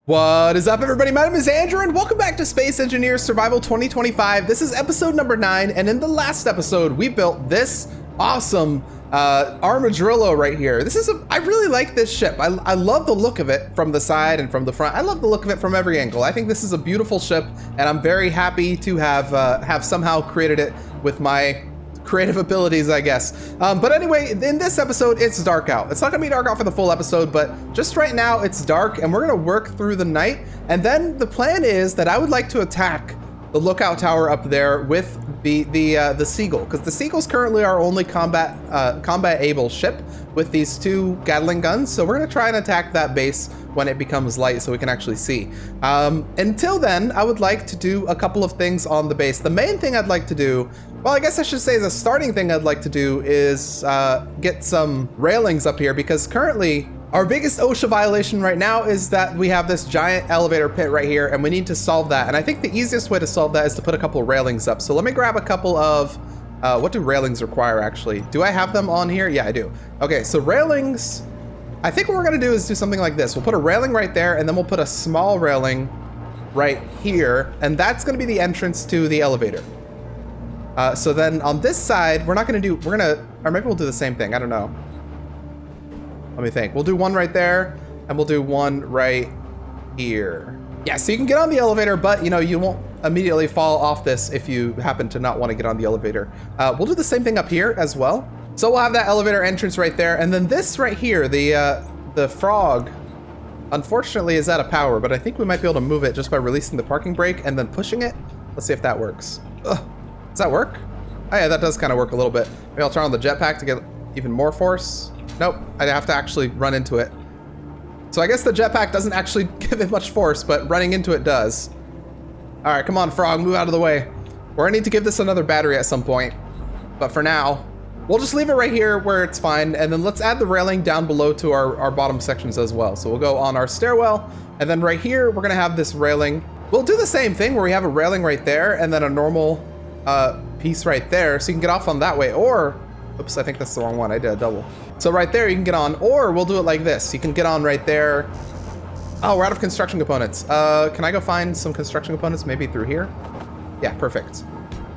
What is up, everybody? My name is Andrew, and welcome back to Space Engineers Survival 2025. This is episode number 9, and in the last episode, we built this awesome armadillo right here. I really like this ship. I love the look of it from the side and from the front. I love the look of it from every angle. I think this is a beautiful ship, and I'm very happy to have somehow created it with my creative abilities, I guess. But anyway, in this episode, it's dark out. It's not gonna be dark out for the full episode, but just right now it's dark and we're gonna work through the night. And then the plan is that I would like to attack the lookout tower up there with the Seagull, because the Seagull's currently our only combat able ship with these 2 Gatling guns. So we're gonna try and attack that base when it becomes light so we can actually see. Until then, I would like to do a couple of things on the base. The main thing I'd like to do, well, I guess I should say the starting thing I'd like to do is get some railings up here, because currently our biggest OSHA violation right now is that we have this giant elevator pit right here, and we need to solve that. And I think the easiest way to solve that is to put a couple railings up. So let me grab a couple of, what do railings require actually? Do I have them on here? Yeah, I do. Okay, so railings, I think what we're gonna do is do something like this. We'll put a railing right there, and then we'll put a small railing right here, and that's gonna be the entrance to the elevator. So then on this side, or maybe we'll do the same thing, I don't know. Let me think. We'll do one right there, and we'll do one right here. Yeah, so you can get on the elevator, but you won't immediately fall off this if you happen to not want to get on the elevator. We'll do the same thing up here as well. So we'll have that elevator entrance right there, and then this right here, the frog, unfortunately is out of power, but I think we might be able to move it just by releasing the parking brake and then pushing it. Let's see if that works. Ugh. Does that work? Oh yeah, that does kind of work a little bit. Maybe I'll turn on the jetpack to get even more force. Nope, I'd have to actually run into it. So I guess the jetpack doesn't actually give it much force, but running into it does. All right, come on, frog, move out of the way. We're gonna need to give this another battery at some point, but for now, we'll just leave it right here where it's fine, and then let's add the railing down below to our bottom sections as well. So we'll go on our stairwell, and then right here, we're gonna have this railing. We'll do the same thing where we have a railing right there, and then a normal piece right there, so you can get off on that way, or, oops, I think that's the wrong one, I did a double. So right there, you can get on, or we'll do it like this. You can get on right there. Oh, we're out of construction components. Can I go find some construction components, maybe through here? Yeah, perfect.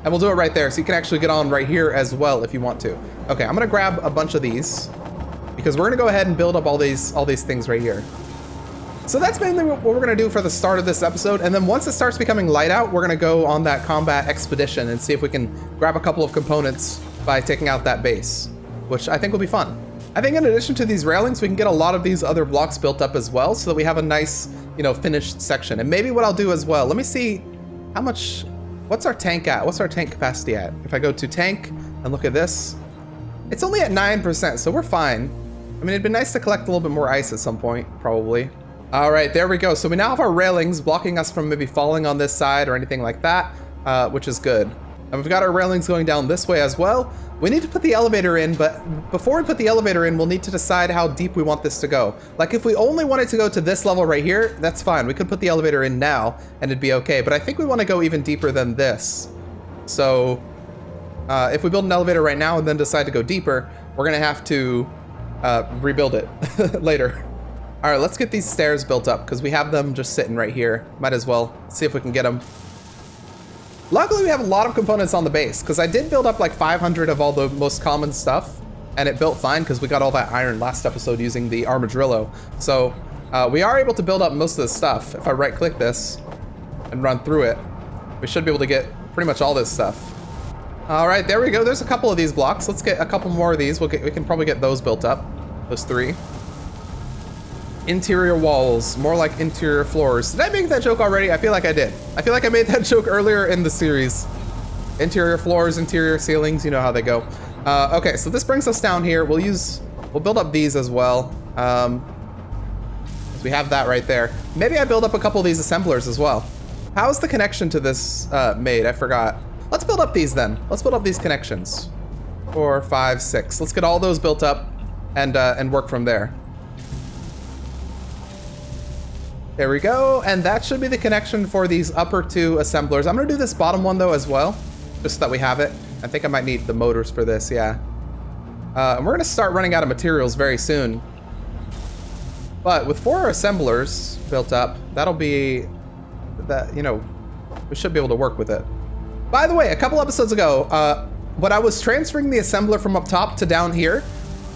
And we'll do it right there, so you can actually get on right here as well if you want to. Okay, I'm gonna grab a bunch of these, because we're gonna go ahead and build up all these things right here. So that's mainly what we're gonna do for the start of this episode, and then once it starts becoming light out, we're gonna go on that combat expedition and see if we can grab a couple of components by taking out that base, which I think will be fun. I think in addition to these railings, we can get a lot of these other blocks built up as well, so that we have a nice, finished section. And maybe what I'll do as well, let me see how much, what's our tank at? What's our tank capacity at? If I go to tank and look at this, it's only at 9%, so we're fine. I mean, it'd be nice to collect a little bit more ice at some point, probably. All right, there we go. So we now have our railings blocking us from maybe falling on this side or anything like that, which is good. And we've got our railings going down this way as well. We need to put the elevator in, but before we put the elevator in, we'll need to decide how deep we want this to go. Like if we only wanted to go to this level right here, that's fine. We could put the elevator in now and it'd be okay. But I think we want to go even deeper than this. So if we build an elevator right now and then decide to go deeper, we're gonna have to rebuild it later. All right, let's get these stairs built up because we have them just sitting right here. Might as well see if we can get them. Luckily, we have a lot of components on the base because I did build up like 500 of all the most common stuff, and it built fine because we got all that iron last episode using the armadillo. So we are able to build up most of the stuff. If I right click this and run through it, we should be able to get pretty much all this stuff. All right, there we go. There's a couple of these blocks. Let's get a couple more of these. We can probably get those built up, those 3. Interior walls, more like interior floors. Did I make that joke already? I feel like I did. I feel like I made that joke earlier in the series. Interior floors, interior ceilings, you know how they go. Okay, so this brings us down here. We'll build up these as well. So we have that right there. Maybe I build up a couple of these assemblers as well. How's the connection to this made? I forgot. Let's build up these then. Let's build up these connections. 4, 5, 6. Let's get all those built up and work from there. There we go, and that should be the connection for these upper 2 assemblers. I'm gonna do this bottom one though as well, just so that we have it. I think I might need the motors for this, yeah. And we're gonna start running out of materials very soon. But with 4 assemblers built up, that'll be that, you know, we should be able to work with it. By the way, a couple episodes ago, when I was transferring the assembler from up top to down here,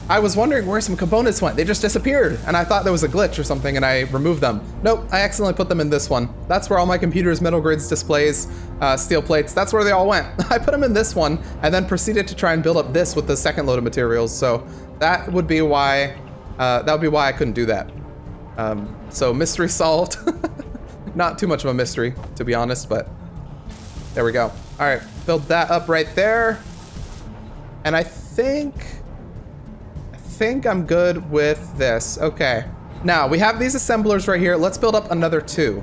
I was wondering where some components went. They just disappeared, and I thought there was a glitch or something, and I removed them. Nope, I accidentally put them in this one. That's where all my computers, metal grids, displays, steel plates, that's where they all went. I put them in this one, and then proceeded to try and build up this with the second load of materials, so that would be why I couldn't do that. So mystery solved. Not too much of a mystery, to be honest, but there we go. All right, build that up right there. And I think I'm good with this. Okay. Now, we have these assemblers right here. Let's build up another 2.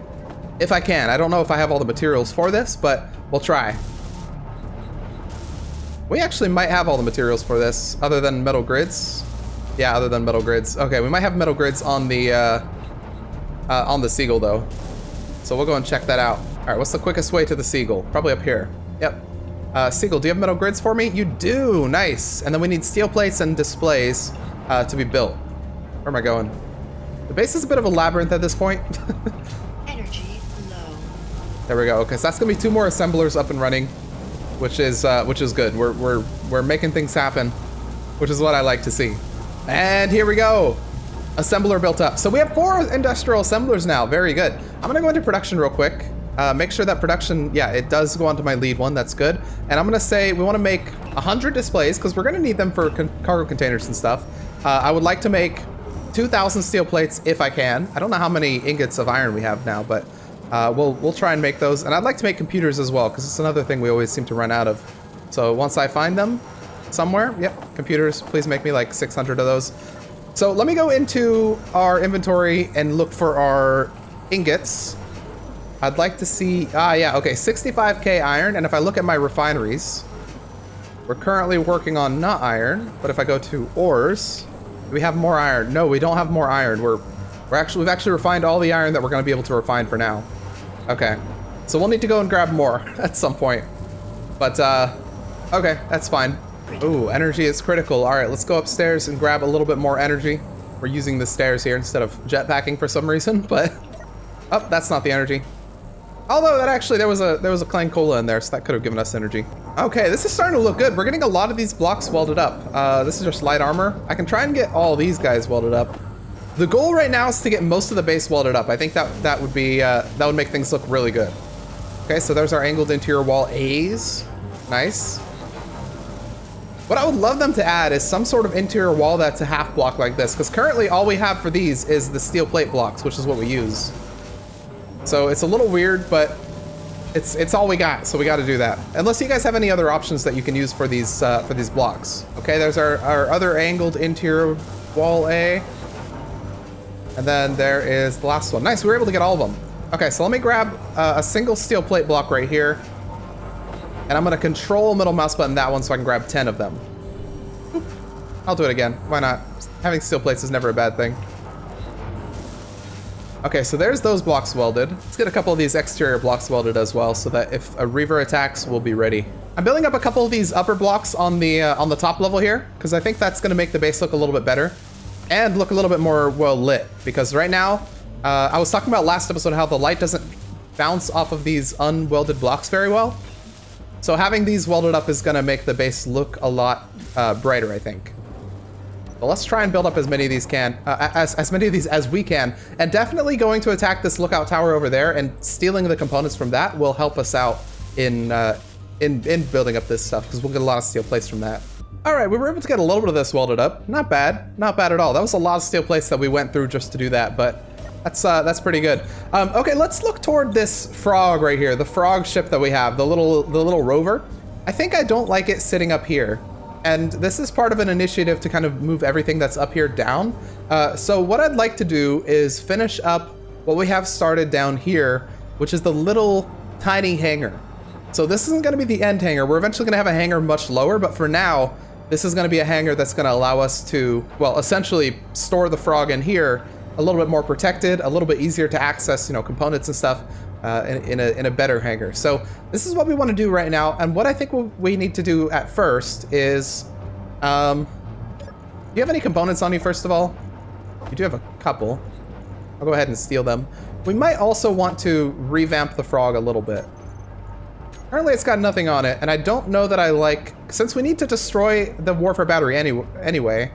If I can. I don't know if I have all the materials for this, but we'll try. We actually might have all the materials for this, other than metal grids. Yeah, other than metal grids. Okay, we might have metal grids on the Seagull, though. So we'll go and check that out. All right, what's the quickest way to the Seagull? Probably up here. Yep. Seagull, do you have metal grids for me? You do, nice. And then we need steel plates and displays to be built. Where am I going? The base is a bit of a labyrinth at this point. Energy low. There we go. Okay, so that's gonna be 2 more assemblers up and running, which is good. We're making things happen, which is what I like to see. And here we go. Assembler built up. So we have 4 industrial assemblers now. Very good. I'm gonna go into production real quick. Make sure that production, yeah, it does go onto my lead one. That's good. And I'm gonna say we want to make 100 displays because we're gonna need them for cargo containers and stuff. I would like to make 2,000 steel plates if I can. I don't know how many ingots of iron we have now, but we'll try and make those. And I'd like to make computers as well because it's another thing we always seem to run out of. So once I find them somewhere, yep, computers. Please make me like 600 of those. So let me go into our inventory and look for our ingots. I'd like to see, yeah, okay, 65K iron. And if I look at my refineries, we're currently working on not iron, but if I go to ores, do we have more iron? No, we don't have more iron. We've actually refined all the iron that we're gonna be able to refine for now. Okay, so we'll need to go and grab more at some point. But, okay, that's fine. Ooh, energy is critical. All right, let's go upstairs and grab a little bit more energy. We're using the stairs here instead of jetpacking for some reason, but, oh, that's not the energy. Although that actually, there was a Clang Cola in there, so that could have given us energy. Okay, this is starting to look good. We're getting a lot of these blocks welded up. This is just light armor. I can try and get all these guys welded up. The goal right now is to get most of the base welded up. I think that would be, that would make things look really good. Okay, so there's our angled interior wall A's. Nice. What I would love them to add is some sort of interior wall that's a half block like this, because currently all we have for these is the steel plate blocks, which is what we use. So it's a little weird, but it's all we got, so we got to do that. Unless you guys have any other options that you can use for these blocks. Okay, there's our other angled interior wall A. And then there is the last one. Nice, we were able to get all of them. Okay, so let me grab a single steel plate block right here. And I'm gonna control middle mouse button that one so I can grab 10 of them. Oop. I'll do it again, why not? Having steel plates is never a bad thing. Okay, so there's those blocks welded. Let's get a couple of these exterior blocks welded as well so that if a Reaver attacks, we'll be ready. I'm building up a couple of these upper blocks on the top level here because I think that's gonna make the base look a little bit better and look a little bit more well lit, because right now, I was talking about last episode how the light doesn't bounce off of these unwelded blocks very well. So having these welded up is gonna make the base look a lot brighter, I think. But let's try and build up as many of these as many of these as we can. And definitely going to attack this lookout tower over there and stealing the components from that will help us out in building up this stuff, because we'll get a lot of steel plates from that. All right, we were able to get a little bit of this welded up. Not bad, not bad at all. That was a lot of steel plates that we went through just to do that, but that's pretty good. Okay, let's look toward this frog right here, the frog ship that we have, the little rover. I think I don't like it sitting up here. And this is part of an initiative to kind of move everything that's up here down. So what I'd like to do is finish up what we have started down here, which is the little tiny hangar. So this isn't gonna be the end hangar. We're eventually gonna have a hangar much lower, but for now, this is gonna be a hangar that's gonna allow us to, well, essentially store the frog in here a little bit more protected, a little bit easier to access, you know, components and stuff in a better hangar. So this is what we want to do right now. And what I think we need to do at first is, do you have any components on you, first of all? You do have a couple. I'll go ahead and steal them. We might also want to revamp the frog a little bit. Currently it's got nothing on it, and I don't know that I like... Since we need to destroy the warfare battery anyway,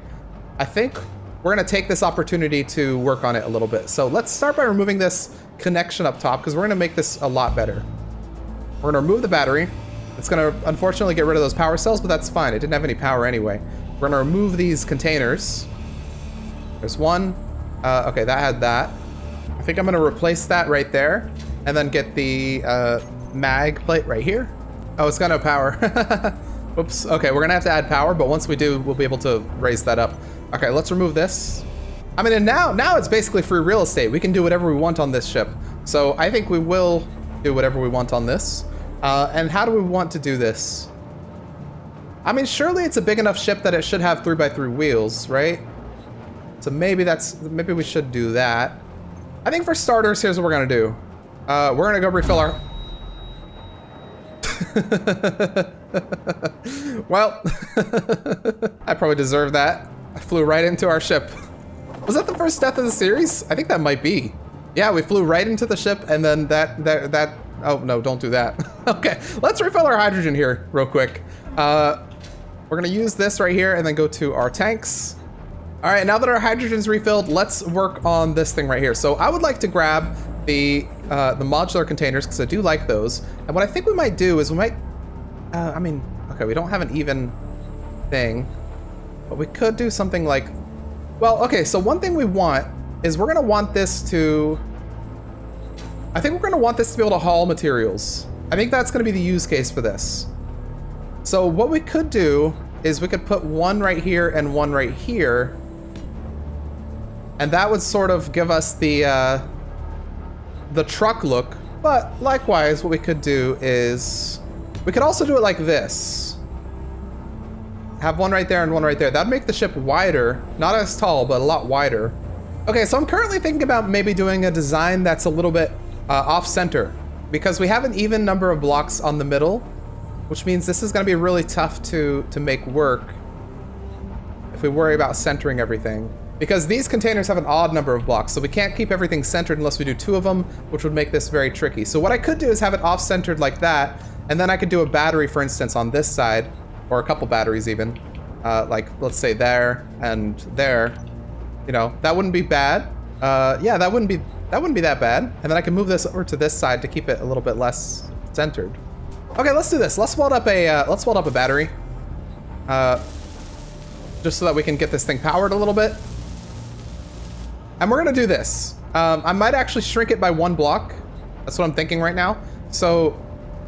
I think we're going to take this opportunity to work on it a little bit. So let's start by removing this connection up top, because we're going to make this a lot better. We're going to remove the battery. It's going to unfortunately get rid of those power cells, but that's fine. It didn't have any power anyway. We're going to remove these containers. There's one. Okay, that had that. I think I'm going to replace that right there, and then get the mag plate right here. Oh, it's got no power. Whoops. Okay, we're gonna have to add power, but once we do, we'll be able to raise that up. Okay, let's remove this. I mean, and now it's basically free real estate. We can do whatever we want on this ship. So I think we will do whatever we want on this. And how do we want to do this? I mean, surely it's a big enough ship that it should have 3x3 wheels, right? So maybe we should do that. I think for starters, here's what we're gonna do. We're gonna go refill our... Well, I probably deserve that. I flew right into our ship. Was that the first death of the series? I think that might be. Yeah, we flew right into the ship, and then that oh no, don't do that. Okay, let's refill our hydrogen here real quick. We're gonna use this right here and then go to our tanks. All right, now that our hydrogen's refilled, let's work on this thing right here. So I would like to grab the modular containers, because I do like those. And what I think we might do is we might, I mean, okay, we don't have an even thing, but we could do something like, well, okay, so one thing we want is we're gonna want this to, I think we're gonna want this to be able to haul materials. I think that's gonna be the use case for this. So what we could do is we could put one right here and one right here, and that would sort of give us the truck look. But likewise, what we could do is we could also do it like this. Have one right there and one right there. That'd make the ship wider, not as tall, but a lot wider. Okay, so I'm currently thinking about maybe doing a design that's a little bit off-center, because we have an even number of blocks on the middle, which means this is going to be really tough to make work if we worry about centering everything. Because these containers have an odd number of blocks, so we can't keep everything centered unless we do 2 of them, which would make this very tricky. So what I could do is have it off-centered like that, and then I could do a battery, for instance, on this side, or a couple batteries even, like let's say there and there. You know, that wouldn't be bad. Yeah, that wouldn't be that bad. And then I can move this over to this side to keep it a little bit less centered. Okay, let's do this. Let's weld up a battery, just so that we can get this thing powered a little bit. And we're gonna do this. I might actually shrink it by 1 block. That's what I'm thinking right now. So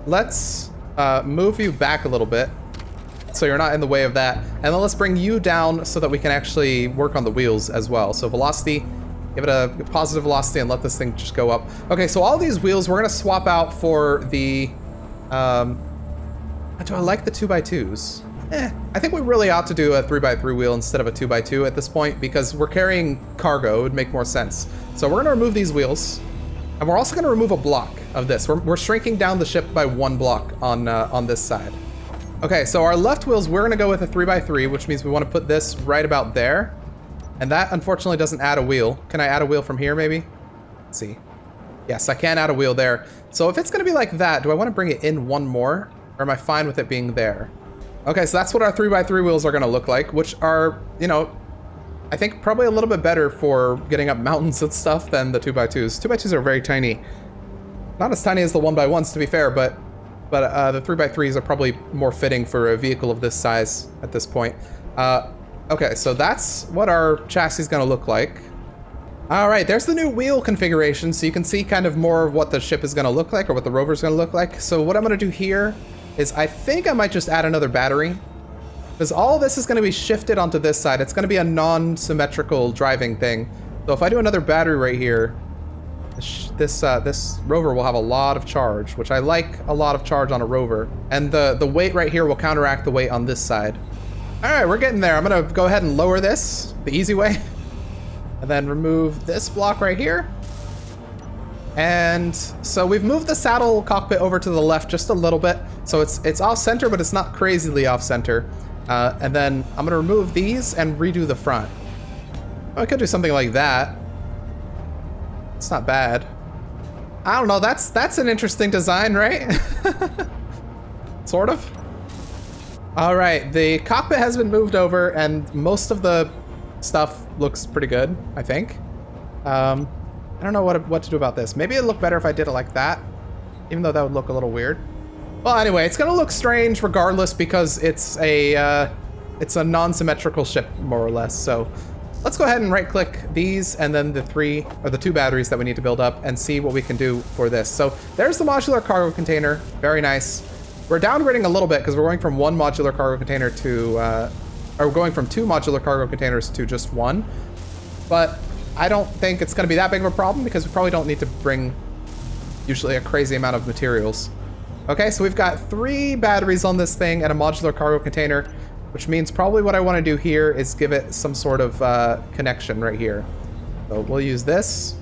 let's move you back a little bit, so you're not in the way of that. And then let's bring you down so that we can actually work on the wheels as well. So velocity, give it a positive velocity and let this thing just go up. Okay, so all these wheels we're gonna swap out for the, do I like the 2x2s? I think we really ought to do a 3x3 wheel instead of a 2x2 at this point, because we're carrying cargo. It would make more sense. So we're gonna remove these wheels, and we're also gonna remove a block of this. We're shrinking down the ship by 1 block on this side. Okay, so our left wheels, we're gonna go with a 3x3, which means we wanna put this right about there. And that unfortunately doesn't add a wheel. Can I add a wheel from here maybe? Let's see. Yes, I can add a wheel there. So if it's gonna be like that, do I wanna bring it in 1 more? Or am I fine with it being there? Okay, so that's what our 3x3 wheels are gonna look like, which are, you know, I think probably a little bit better for getting up mountains and stuff than the 2x2s. 2x2s are very tiny. Not as tiny as the 1x1s, to be fair, but the 3x3s are probably more fitting for a vehicle of this size at this point. Okay, so that's what our chassis is gonna look like. All right, there's the new wheel configuration, so you can see kind of more of what the ship is gonna look like, or what the rover is gonna look like. So what I'm gonna do here is I think I might just add another battery, because all this is gonna be shifted onto this side. It's gonna be a non-symmetrical driving thing. So if I do another battery right here, this rover will have a lot of charge, which I like a lot of charge on a rover. And the weight right here will counteract the weight on this side. All right, we're getting there. I'm gonna go ahead and lower this the easy way, and then remove this block right here. And so we've moved the saddle cockpit over to the left just a little bit. So it's off center, but it's not crazily off center. And then I'm gonna remove these and redo the front. I could do something like that. It's not bad. I don't know, that's an interesting design, right? Sort of. All right, the cockpit has been moved over and most of the stuff looks pretty good, I think. I don't know what to do about this. Maybe it'd look better if I did it like that, even though that would look a little weird. Well, anyway, it's gonna look strange regardless because it's a non-symmetrical ship, more or less. So let's go ahead and right-click these and then the two batteries that we need to build up and see what we can do for this. So there's the modular cargo container. Very nice. We're downgrading a little bit because we're going from one modular cargo container to, or we're going from 2 modular cargo containers to just 1. But I don't think it's going to be that big of a problem because we probably don't need to bring usually a crazy amount of materials. Okay, so we've got 3 batteries on this thing and a modular cargo container, which means probably what I want to do here is give it some sort of connection right here. So we'll use this,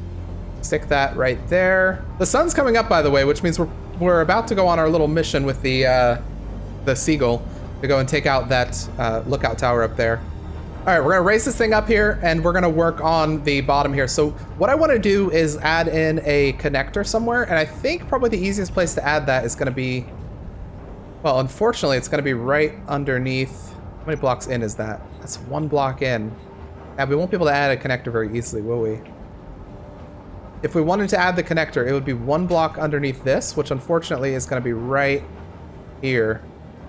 stick that right there. The sun's coming up, by the way, which means we're about to go on our little mission with the SEAGULL to go and take out that lookout tower up there. All right, we're gonna raise this thing up here and we're gonna work on the bottom here. So what I wanna do is add in a connector somewhere, and I think probably the easiest place to add that is gonna be, well, unfortunately, it's gonna be right underneath. How many blocks in is that? That's 1 block in. And we won't be able to add a connector very easily, will we? If we wanted to add the connector, it would be 1 block underneath this, which unfortunately is gonna be right here,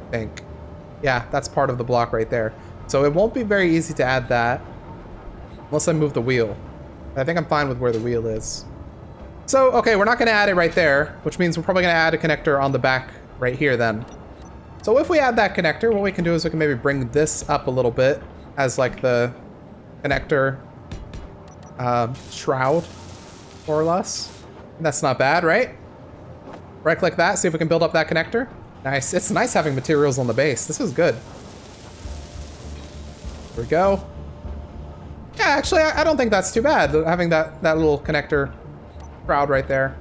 I think. Yeah, that's part of the block right there. So it won't be very easy to add that unless I move the wheel. I think I'm fine with where the wheel is. So, okay, we're not gonna add it right there, which means we're probably gonna add a connector on the back right here then. So if we add that connector, what we can do is we can maybe bring this up a little bit as like the connector shroud, more or less. And that's not bad, right? Right-click that, see if we can build up that connector. Nice. It's nice having materials on the base. This is good. There we go. Yeah, actually, I don't think that's too bad, having that little connector shroud right there.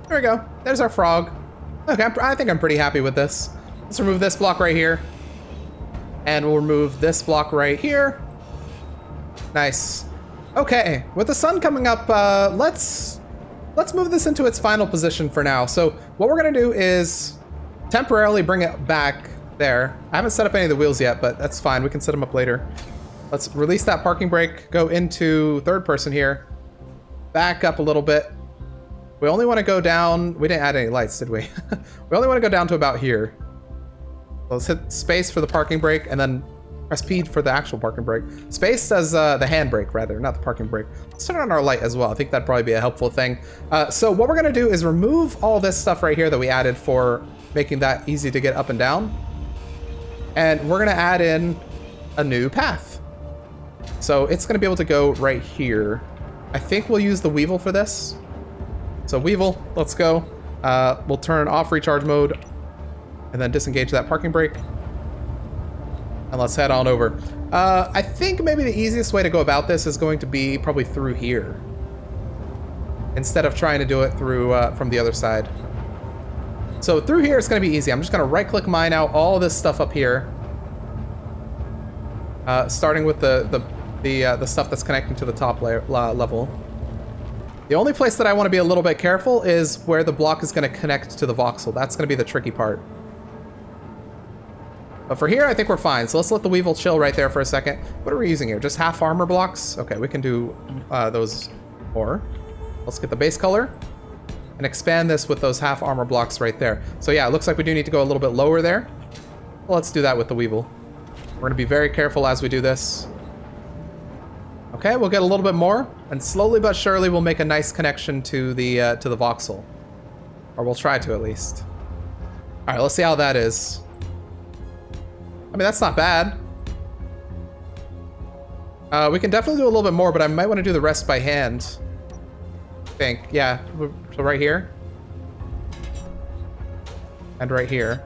There we go. There's our frog. Okay, I think I'm pretty happy with this. Let's remove this block right here. And we'll remove this block right here. Nice. Okay, with the sun coming up, let's move this into its final position for now. So what we're gonna do is temporarily bring it back there. I haven't set up any of the wheels yet, but that's fine. We can set them up later. Let's release that parking brake, go into 3rd person here, back up a little bit. We only want to go down. We didn't add any lights, did we? We only want to go down to about here. So let's hit space for the parking brake and then press P for the actual parking brake. Space does the hand brake, rather, not the parking brake. Let's turn on our light as well. I think that'd probably be a helpful thing. So what we're going to do is remove all this stuff right here that we added for making that easy to get up and down. And we're going to add in a new path. So it's going to be able to go right here. I think we'll use the Weevil for this. So Weevil, let's go. We'll turn off recharge mode and then disengage that parking brake. And let's head on over. I think maybe the easiest way to go about this is going to be probably through here, instead of trying to do it through from the other side. So through here, it's going to be easy. I'm just going to right-click mine out all this stuff up here, starting with the stuff that's connecting to the top level. The only place that I want to be a little bit careful is where the block is going to connect to the voxel. That's going to be the tricky part. But for here, I think we're fine. So let's let the Weevil chill right there for a second. What are we using here? Just half armor blocks? Okay, we can do those more. Let's get the base color and expand this with those half armor blocks right there. So yeah, it looks like we do need to go a little bit lower there. Well, let's do that with the Weevil. We're going to be very careful as we do this. Okay, we'll get a little bit more, and slowly but surely we'll make a nice connection to the voxel. Or we'll try to, at least. Alright, let's see how that is. I mean, that's not bad. We can definitely do a little bit more, but I might want to do the rest by hand. I think, yeah. So right here. And right here.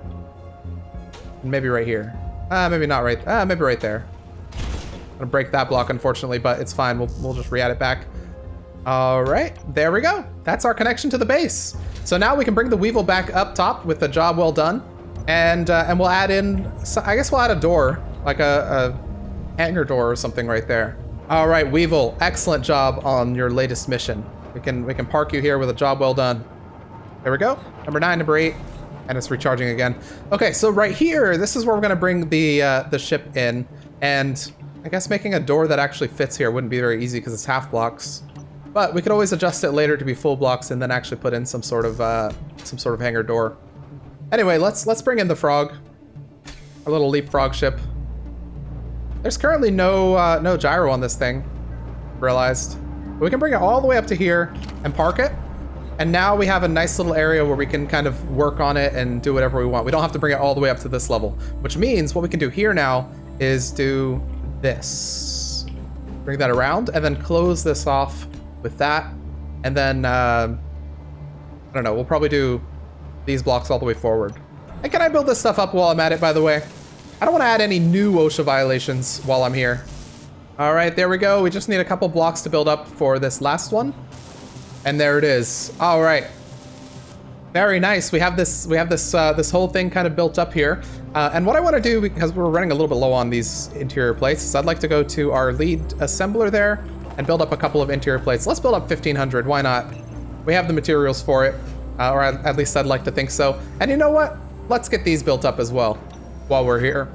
And maybe right here. Maybe not right, maybe right there. I'm gonna break that block, unfortunately, but it's fine. We'll just re-add it back. All right, there we go. That's our connection to the base. So now we can bring the Weevil back up top with the job well done. And we'll add in, I guess we'll add a door, like a hangar door or something right there. All right, Weevil, excellent job on your latest mission. We can park you here with a job well done. There we go. Number 9, number 8, and it's recharging again. Okay, so right here, this is where we're gonna bring the ship in, and I guess making a door that actually fits here wouldn't be very easy because it's half blocks. But we could always adjust it later to be full blocks and then actually put in some sort of hangar door. Anyway, let's bring in the frog, our little leapfrog ship. There's currently no gyro on this thing, realized. But we can bring it all the way up to here and park it. And now we have a nice little area where we can kind of work on it and do whatever we want. We don't have to bring it all the way up to this level, which means what we can do here now is do this. Bring that around and then close this off with that. And then, I don't know, we'll probably do these blocks all the way forward. And can I build this stuff up while I'm at it, by the way? I don't want to add any new OSHA violations while I'm here. All right, there we go. We just need a couple blocks to build up for this last one. And there it is. All right. Very nice. We have this whole thing kind of built up here. And what I want to do, because we're running a little bit low on these interior plates, is I'd like to go to our lead assembler there and build up a couple of interior plates. Let's build up 1,500. Why not? We have the materials for it, or at least I'd like to think so. And you know what? Let's get these built up as well while we're here.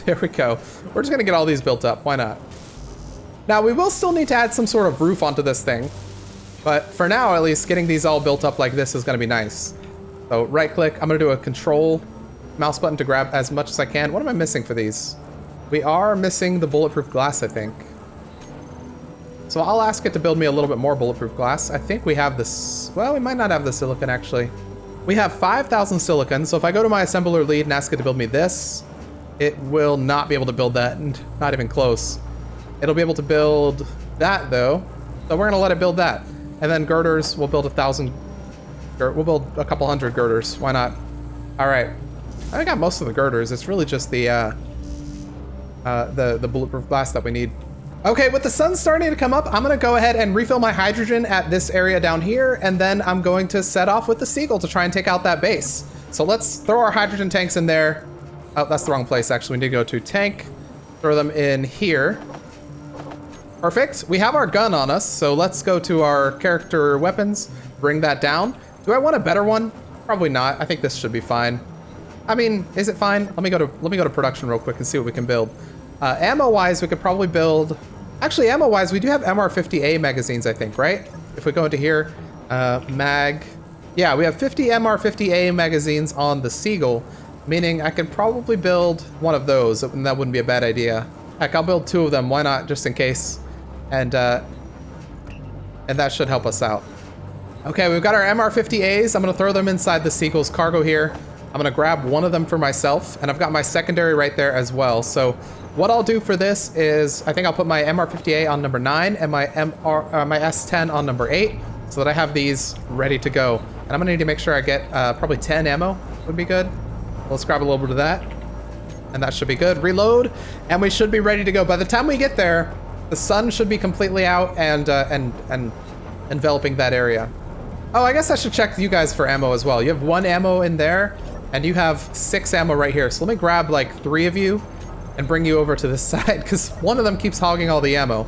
There we go. We're just gonna get all these built up. Why not? Now we will still need to add some sort of roof onto this thing. But for now, at least, getting these all built up like this is going to be nice. So right click, I'm going to do a control mouse button to grab as much as I can. What am I missing for these? We are missing the bulletproof glass, I think. So I'll ask it to build me a little bit more bulletproof glass. I think we have this. Well, we might not have the silicon, actually. We have 5,000 silicon. So if I go to my assembler lead and ask it to build me this, it will not be able to build that, and not even close. It'll be able to build that, though. So we're going to let it build that. And then girders, we'll build 1,000. We'll build a couple hundred girders. Why not? All right. I got most of the girders. It's really just the bulletproof glass that we need. Okay, with the sun starting to come up, I'm gonna go ahead and refill my hydrogen at this area down here, and then I'm going to set off with the Seagull to try and take out that base. So let's throw our hydrogen tanks in there. Oh, that's the wrong place, actually. We need to go to tank, throw them in here. Perfect. We have our gun on us, so let's go to our character weapons, bring that down. Do I want a better one? Probably not. I think this should be fine. I mean, is it fine? Let me go to production real quick and see what we can build. Ammo-wise, we could probably build. Actually, ammo-wise, we do have MR50A magazines, I think, right? If we go into here, mag. Yeah, we have 50 MR50A magazines on the Seagull, meaning I could probably build one of those, and that wouldn't be a bad idea. Heck, I'll build 2 of them. Why not? Just in case. And that should help us out. Okay, we've got our MR50As. I'm gonna throw them inside the Seagull's cargo here. I'm gonna grab one of them for myself, and I've got my secondary right there as well. So what I'll do for this is, I think I'll put my MR50A on number 9 and my S10 on number 8, so that I have these ready to go. And I'm gonna need to make sure I get probably 10 ammo would be good. Let's grab a little bit of that, and that should be good. Reload, and we should be ready to go. By the time we get there, the sun should be completely out and enveloping that area. Oh, I guess I should check you guys for ammo as well. You have 1 ammo in there, and you have 6 ammo right here. So let me grab like 3 of you and bring you over to this side, because one of them keeps hogging all the ammo.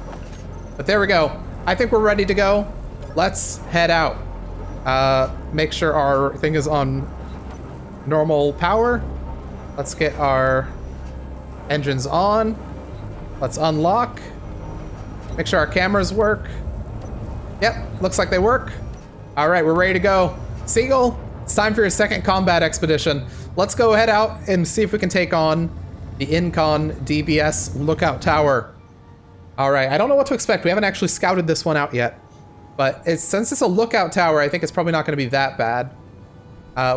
But there we go. I think we're ready to go. Let's head out. Make sure our thing is on normal power. Let's get our engines on. Let's unlock. Make sure our cameras work. Yep, looks like they work. All right, we're ready to go. Seagull, it's time for your second combat expedition. Let's go head out and see if we can take on the Incon DBS Lookout Tower. All right, I don't know what to expect. We haven't actually scouted this one out yet. But since it's a lookout tower, I think it's probably not going to be that bad.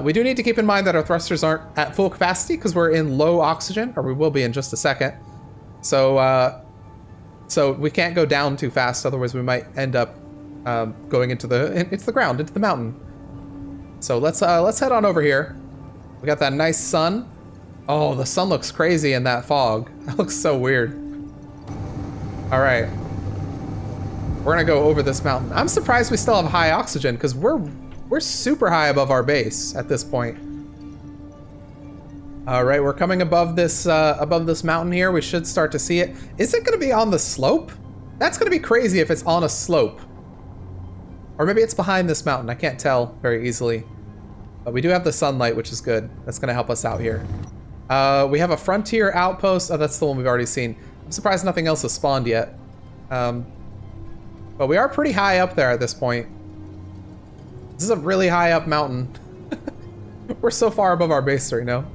We do need to keep in mind that our thrusters aren't at full capacity because we're in low oxygen, or we will be in just a second. So we can't go down too fast, otherwise we might end up going into the ground, into the mountain. So let's head on over here. We got that nice sun. Oh, the sun looks crazy in that fog. That looks so weird. All right. We're gonna go over this mountain. I'm surprised we still have high oxygen because we're super high above our base at this point. All right, we're coming above this mountain here. We should start to see it. Is it gonna be on the slope? That's gonna be crazy if it's on a slope. Or maybe it's behind this mountain. I can't tell very easily. But we do have the sunlight, which is good. That's going to help us out here. We have a frontier outpost. Oh, that's the one we've already seen. I'm surprised nothing else has spawned yet. But we are pretty high up there at this point. This is a really high up mountain. We're so far above our base right now.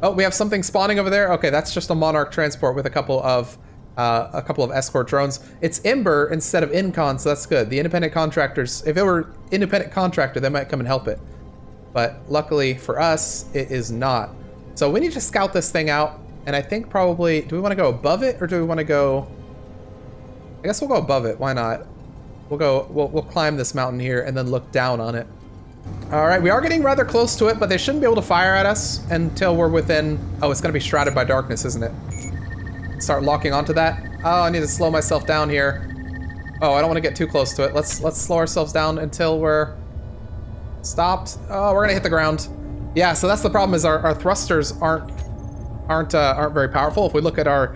Oh, we have something spawning over there. Okay, that's just a Monarch transport with a couple of escort drones. It's Ember instead of Incon, so that's good. The independent contractors, if it were independent contractor, they might come and help it. But luckily for us, it is not. So we need to scout this thing out. And I think probably, do we want to go above it or do we want to go? I guess we'll go above it. Why not? We'll climb this mountain here and then look down on it. All right, we are getting rather close to it, but they shouldn't be able to fire at us until we're within, oh, it's gonna be shrouded by darkness, isn't it? Start locking onto that. Oh, I need to slow myself down here. Oh, I don't want to get too close to it. Let's slow ourselves down until we're stopped. Oh, we're gonna hit the ground. Yeah, so that's the problem is our thrusters aren't very powerful. If we look at our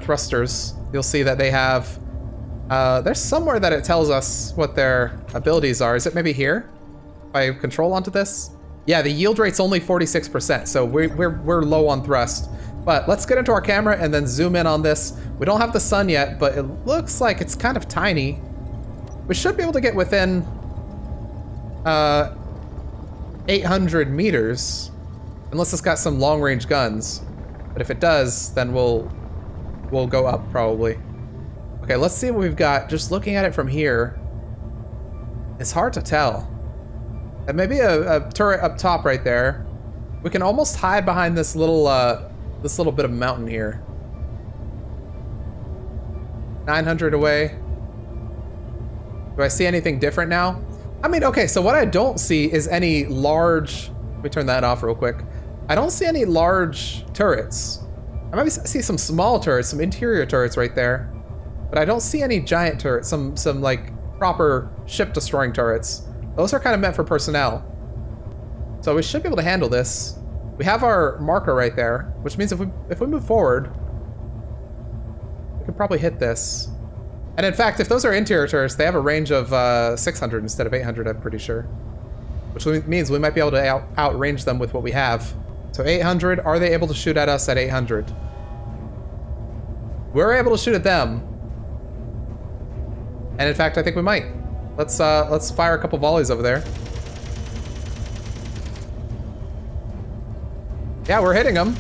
thrusters, you'll see that they have, there's somewhere that it tells us what their abilities are. Is it maybe here? If I control onto this? Yeah, the yield rate's only 46%, so we're low on thrust. But let's get into our camera and then zoom in on this. We don't have the sun yet, but it looks like it's kind of tiny. We should be able to get within 800 meters, unless it's got some long-range guns. But if it does, then we'll go up probably. Okay, let's see what we've got. Just looking at it from here, it's hard to tell. And maybe a turret up top right there. We can almost hide behind this little bit of mountain here. 900 away. Do I see anything different now? I mean, okay, so what I don't see is any large... Let me turn that off real quick. I don't see any large turrets. I maybe see some small turrets, some interior turrets right there. But I don't see any giant turrets, some like proper ship-destroying turrets. Those are kind of meant for personnel. So we should be able to handle this. We have our marker right there, which means if we move forward, we could probably hit this. And in fact, if those are interior turrets, they have a range of 600 instead of 800, I'm pretty sure. Which means we might be able to outrange them with what we have. So 800, are they able to shoot at us at 800? We're able to shoot at them. And in fact, I think we might. Let's fire a couple volleys over there. Yeah, we're hitting them.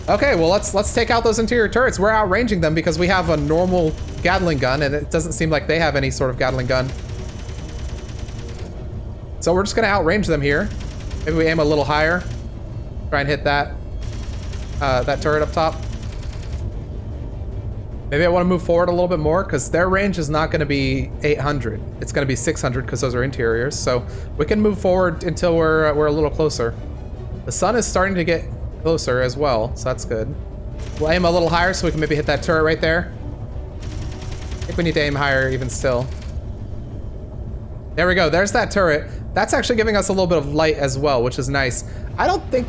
Okay, well let's take out those interior turrets. We're outranging them because we have a normal Gatling gun, and it doesn't seem like they have any sort of Gatling gun. So we're just gonna outrange them here. Maybe we aim a little higher. Try and hit that turret up top. Maybe I want to move forward a little bit more because their range is not going to be 800. It's going to be 600 because those are interiors. So we can move forward until we're a little closer. The sun is starting to get closer as well, so that's good. We'll aim a little higher so we can maybe hit that turret right there. I think we need to aim higher even still. There we go. There's that turret. That's actually giving us a little bit of light as well, which is nice. I don't think...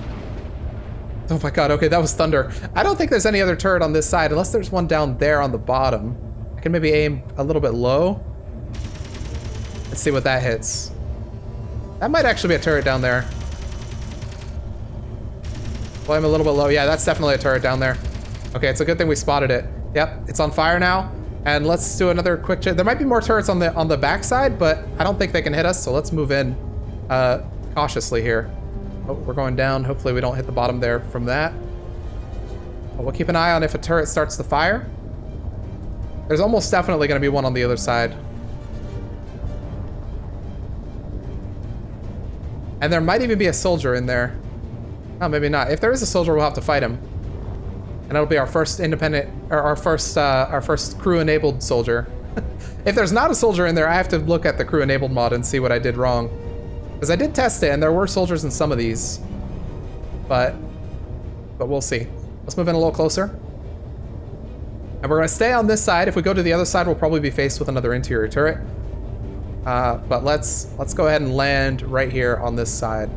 Oh my god, okay, that was thunder. I don't think there's any other turret on this side, unless there's one down there on the bottom. I can maybe aim a little bit low. Let's see what that hits. That might actually be a turret down there. Well, I'm a little bit low. Yeah, that's definitely a turret down there. Okay, it's a good thing we spotted it. Yep, it's on fire now. And let's do another quick check. There might be more turrets on the back side, but I don't think they can hit us, so let's move in cautiously here. Oh, we're going down. Hopefully we don't hit the bottom there from that. But we'll keep an eye on if a turret starts to fire. There's almost definitely going to be one on the other side. And there might even be a soldier in there. Oh, maybe not. If there is a soldier, we'll have to fight him. And it'll be our first independent, or our first crew-enabled soldier. If there's not a soldier in there, I have to look at the crew-enabled mod and see what I did wrong. Because I did test it, and there were soldiers in some of these. But we'll see. Let's move in a little closer. And we're going to stay on this side. If we go to the other side, we'll probably be faced with another interior turret. But let's go ahead and land right here on this side.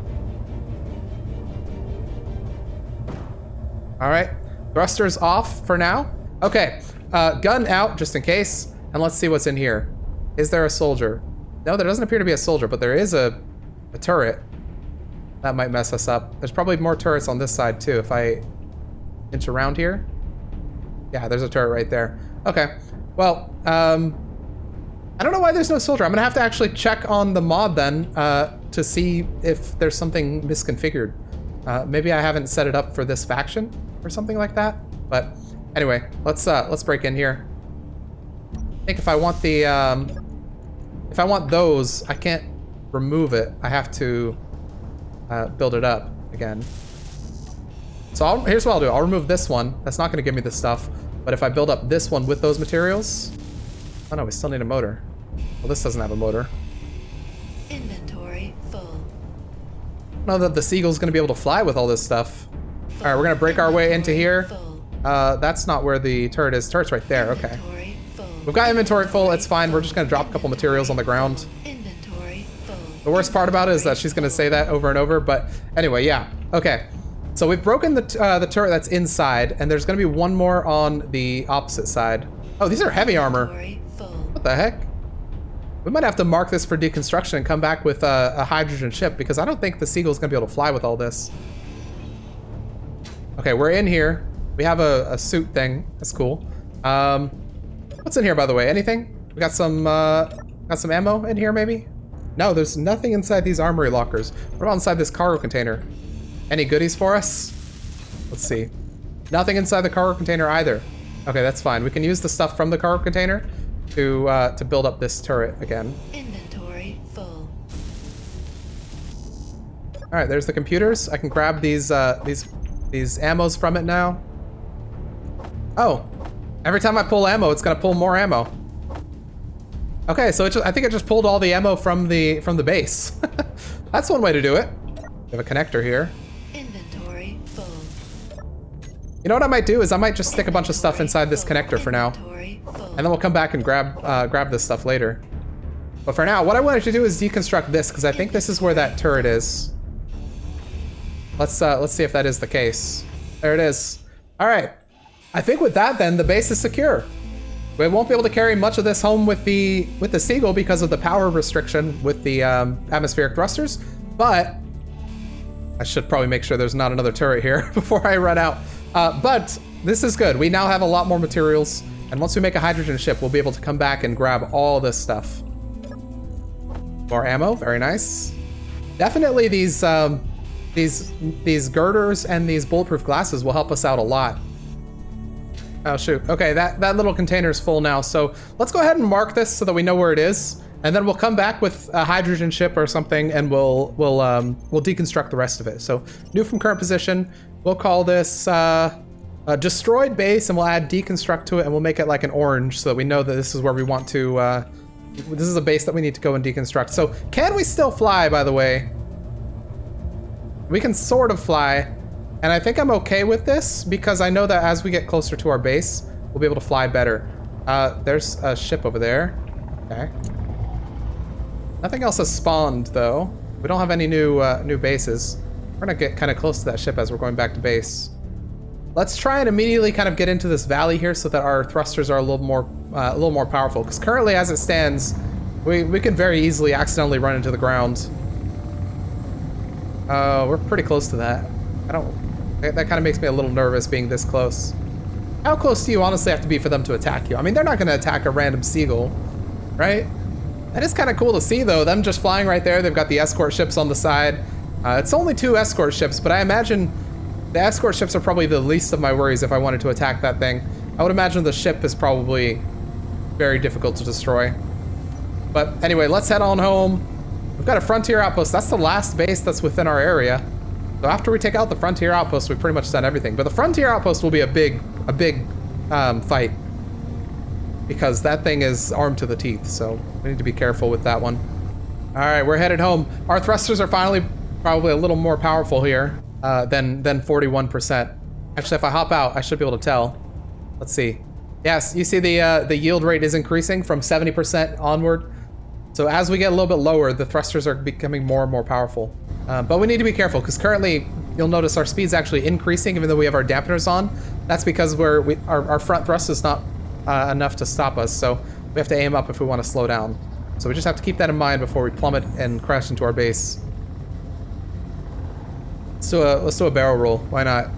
All right. Thrusters off for now. Okay. Gun out, just in case. And let's see what's in here. Is there a soldier? No, there doesn't appear to be a soldier, but there is a turret. That might mess us up. There's probably more turrets on this side too if I inch around here. Yeah, there's a turret right there. Okay, well, I don't know why there's no soldier. I'm gonna have to actually check on the mod then to see if there's something misconfigured. Maybe I haven't set it up for this faction or something like that. But anyway, let's break in here. I think if I want the if I want those, I can't remove it. I have to build it up again. So here's what I'll do. I'll remove this one. That's not going to give me the stuff. But if I build up this one with those materials... Oh no, we still need a motor. Well, this doesn't have a motor. Inventory full. I don't know that the Seagull's going to be able to fly with all this stuff. All right, we're going to break our way into here. That's not where the turret is. Turret's right there. Okay. We've got inventory full. It's fine. We're just going to drop a couple materials on the ground. Inventory full. The worst part about it is that she's going to say that over and over. But anyway, yeah. Okay. So we've broken the turret that's inside, and there's going to be one more on the opposite side. Oh, these are heavy armor. What the heck? We might have to mark this for deconstruction and come back with a hydrogen ship, because I don't think the Seagull's going to be able to fly with all this. Okay, we're in here. We have a suit thing. That's cool. What's in here, by the way? Anything? We got some ammo in here, maybe? No, there's nothing inside these armory lockers. What about inside this cargo container? Any goodies for us? Let's see. Nothing inside the cargo container either. Okay, that's fine. We can use the stuff from the cargo container to build up this turret again. Inventory full. All right, there's the computers. I can grab these ammos from it now. Oh, every time I pull ammo, it's gonna pull more ammo. Okay, so I think it just pulled all the ammo from the base. That's one way to do it. We have a connector here. Inventory full. You know what I might do is I might just stick a bunch of stuff inside this connector for now. And then we'll come back and grab this stuff later. But for now, what I wanted to do is deconstruct this, because I think this is where that turret is. Let's see if that is the case. There it is. All right. I think with that, then, the base is secure. We won't be able to carry much of this home with the Seagull because of the power restriction with the atmospheric thrusters, but I should probably make sure there's not another turret here before I run out. But this is good. We now have a lot more materials, and once we make a hydrogen ship, we'll be able to come back and grab all this stuff. More ammo, very nice. Definitely these girders and these bulletproof glasses will help us out a lot. Oh shoot, okay, that little container is full now, so let's go ahead and mark this so that we know where it is, and then we'll come back with a hydrogen ship or something, and we'll deconstruct the rest of it. So, new from current position, we'll call this a destroyed base, and we'll add deconstruct to it, and we'll make it like an orange so that we know that this is where we want to, this is a base that we need to go and deconstruct. So, can we still fly, by the way? We can sort of fly. And I think I'm okay with this because I know that as we get closer to our base, we'll be able to fly better. There's a ship over there. Okay. Nothing else has spawned though. We don't have any new bases. We're gonna get kind of close to that ship as we're going back to base. Let's try and immediately kind of get into this valley here so that our thrusters are a little more powerful. Because currently, as it stands, we can very easily accidentally run into the ground. We're pretty close to that. That kind of makes me a little nervous being this close. How close do you honestly have to be for them to attack you? I mean, they're not going to attack a random Seagull, right? That is kind of cool to see, though. Them just flying right there. They've got the escort ships on the side. It's only 2 escort ships, but I imagine the escort ships are probably the least of my worries if I wanted to attack that thing. I would imagine the ship is probably very difficult to destroy. But anyway, let's head on home. We've got a frontier outpost. That's the last base that's within our area. So after we take out the frontier outpost, we've pretty much done everything. But the frontier outpost will be a big fight because that thing is armed to the teeth. So we need to be careful with that one. All right, we're headed home. Our thrusters are finally probably a little more powerful here than 41%. Actually, if I hop out, I should be able to tell. Let's see. Yes, you see the yield rate is increasing from 70% onward. So as we get a little bit lower, the thrusters are becoming more and more powerful. But we need to be careful because currently you'll notice our speed's actually increasing even though we have our dampeners on. That's because our front thrust is not enough to stop us. So we have to aim up if we want to slow down. So we just have to keep that in mind before we plummet and crash into our base. Let's do a barrel roll. Why not?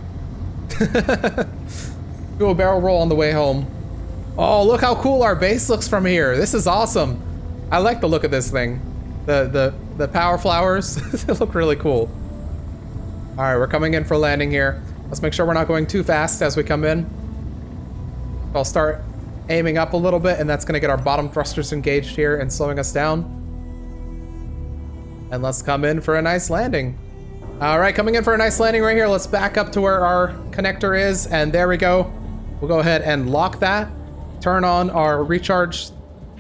Do a barrel roll on the way home. Oh, look how cool our base looks from here. This is awesome. I like the look of this thing. The power flowers, they look really cool. All right, we're coming in for landing here. Let's make sure we're not going too fast as we come in. I'll start aiming up a little bit, and that's gonna get our bottom thrusters engaged here and slowing us down. And let's come in for a nice landing. All right, coming in for a nice landing right here. Let's back up to where our connector is, and there we go. We'll go ahead and lock that, turn on our recharge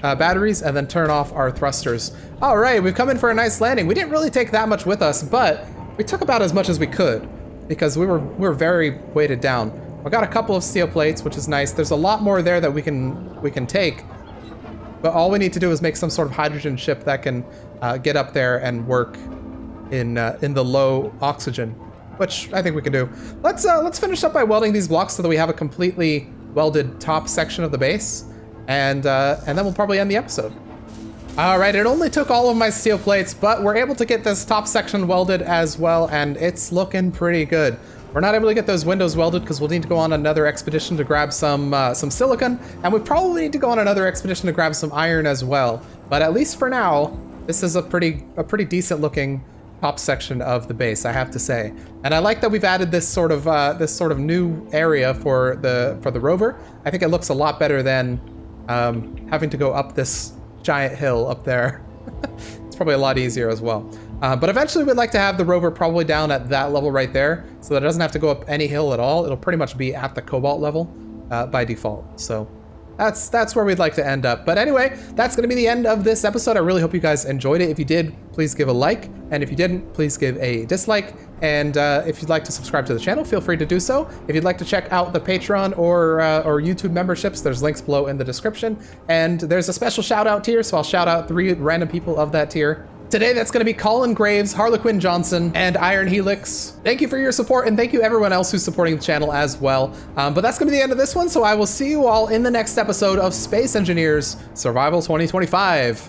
batteries, and then turn off our thrusters. All right, we've come in for a nice landing. We didn't really take that much with us, but we took about as much as we could because we were very weighted down. We got a couple of steel plates, which is nice. There's a lot more there that we can take, but all we need to do is make some sort of hydrogen ship that can get up there and work in the low oxygen, which I think we can do. Let's finish up by welding these blocks so that we have a completely welded top section of the base, and then we'll probably end the episode. All right, it only took all of my steel plates, but we're able to get this top section welded as well, and it's looking pretty good. We're not able to get those windows welded because we'll need to go on another expedition to grab some silicon, and we probably need to go on another expedition to grab some iron as well. But at least for now, this is a pretty decent looking top section of the base, I have to say. And I like that we've added this sort of new area for the Rover. I think it looks a lot better than having to go up this giant hill up there. It's probably a lot easier as well. But eventually we'd like to have the Rover probably down at that level right there, so that it doesn't have to go up any hill at all. It'll pretty much be at the cobalt level by default. So that's where we'd like to end up. But anyway, that's going to be the end of this episode. I really hope you guys enjoyed it. If you did, please give a like. And if you didn't, please give a dislike. And if you'd like to subscribe to the channel, feel free to do so. If you'd like to check out the Patreon or YouTube memberships, there's links below in the description. And there's a special shout out tier, so I'll shout out 3 random people of that tier. Today, that's going to be Colin Graves, Harlequin Johnson, and Iron Helix. Thank you for your support, and thank you everyone else who's supporting the channel as well. But that's going to be the end of this one, so I will see you all in the next episode of Space Engineers Survival 2025.